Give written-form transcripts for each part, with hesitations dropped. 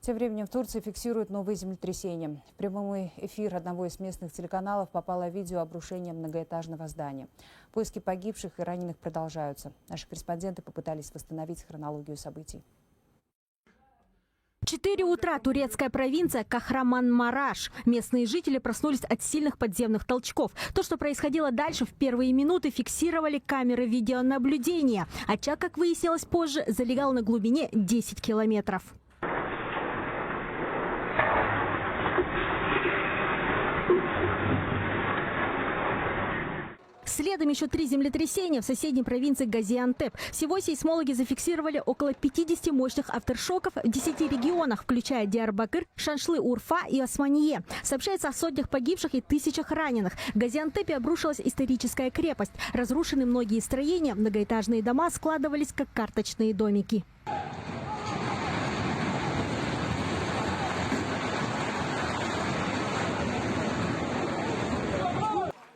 Тем временем в Турции фиксируют новые землетрясения. В прямой эфир одного из местных телеканалов попало видео обрушения многоэтажного здания. Поиски погибших и раненых продолжаются. Наши корреспонденты попытались восстановить хронологию событий. 4 утра, турецкая провинция Кахраман-Мараш. Местные жители проснулись от сильных подземных толчков. То, что происходило дальше, в первые минуты фиксировали камеры видеонаблюдения. Очаг, как выяснилось позже, залегал на глубине 10 километров. Следом еще 3 землетрясения в соседней провинции Газиантеп. Всего сейсмологи зафиксировали около 50 мощных авторшоков в 10 регионах, включая Диарбакыр, Шаншлы-Урфа и Османие. Сообщается о сотнях погибших и тысячах раненых. В Газиантепе обрушилась историческая крепость. Разрушены многие строения, многоэтажные дома складывались как карточные домики.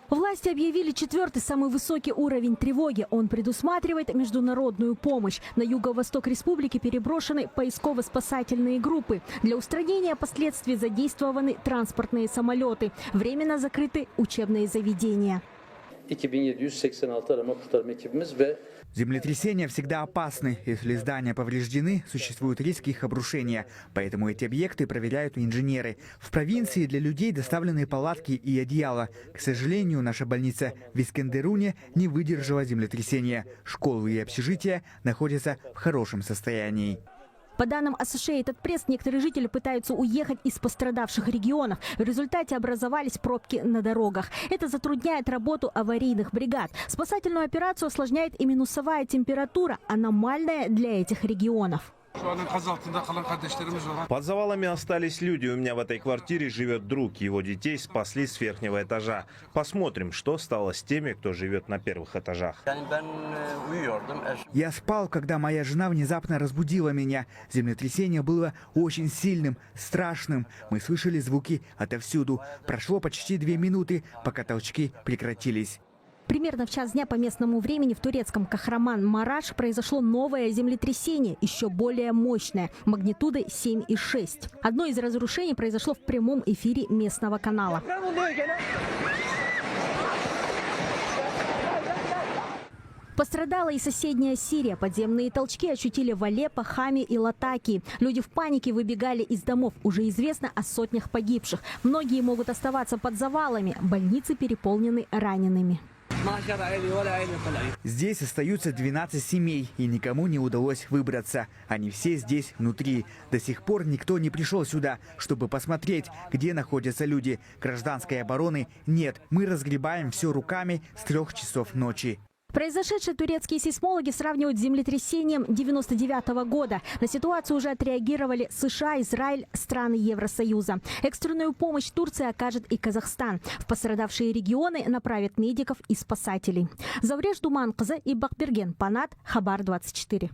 Власти объявили 4-й самый высокий уровень тревоги. Он предусматривает международную помощь. На юго-восток республики переброшены поисково-спасательные группы. Для устранения последствий задействованы транспортные самолеты. Временно закрыты учебные заведения. 2786 arama-kurtarma ekibimiz ve Землетрясения всегда опасны. Если здания повреждены, существуют риски их обрушения. Поэтому эти объекты проверяют инженеры. В провинции для людей доставлены палатки и одеяла. К сожалению, наша больница в Искендеруне не выдержала землетрясения. Школы и общежития находятся в хорошем состоянии. По данным Associated Press, некоторые жители пытаются уехать из пострадавших регионов. В результате образовались пробки на дорогах. Это затрудняет работу аварийных бригад. Спасательную операцию осложняет и минусовая температура, аномальная для этих регионов. Под завалами остались люди. У меня в этой квартире живет друг. Его детей спасли с верхнего этажа. Посмотрим, что стало с теми, кто живет на первых этажах. Я спал, когда моя жена внезапно разбудила меня. Землетрясение было очень сильным, страшным. Мы слышали звуки отовсюду. Прошло почти 2 минуты, пока толчки прекратились. Примерно в час дня по местному времени в турецком Кахраман-Мараш произошло новое землетрясение, еще более мощное, магнитудой 7,6. Одно из разрушений произошло в прямом эфире местного канала. Пострадала и соседняя Сирия. Подземные толчки ощутили в Алеппо, Хаме и Латакии. Люди в панике выбегали из домов. Уже известно о сотнях погибших. Многие могут оставаться под завалами. Больницы переполнены ранеными. Здесь остаются 12 семей, и никому не удалось выбраться. Они все здесь внутри. До сих пор никто не пришел сюда, чтобы посмотреть, где находятся люди. Гражданской обороны нет. Мы разгребаем все руками с 3 часов ночи. Произошедшее турецкие сейсмологи сравнивают с землетрясением 1999 года. На ситуацию уже отреагировали США, Израиль, страны Евросоюза. Экстренную помощь Турции окажет и Казахстан. В пострадавшие регионы направят медиков и спасателей. Завреж Думанқызы и Бақберген Панат, Хабар 24.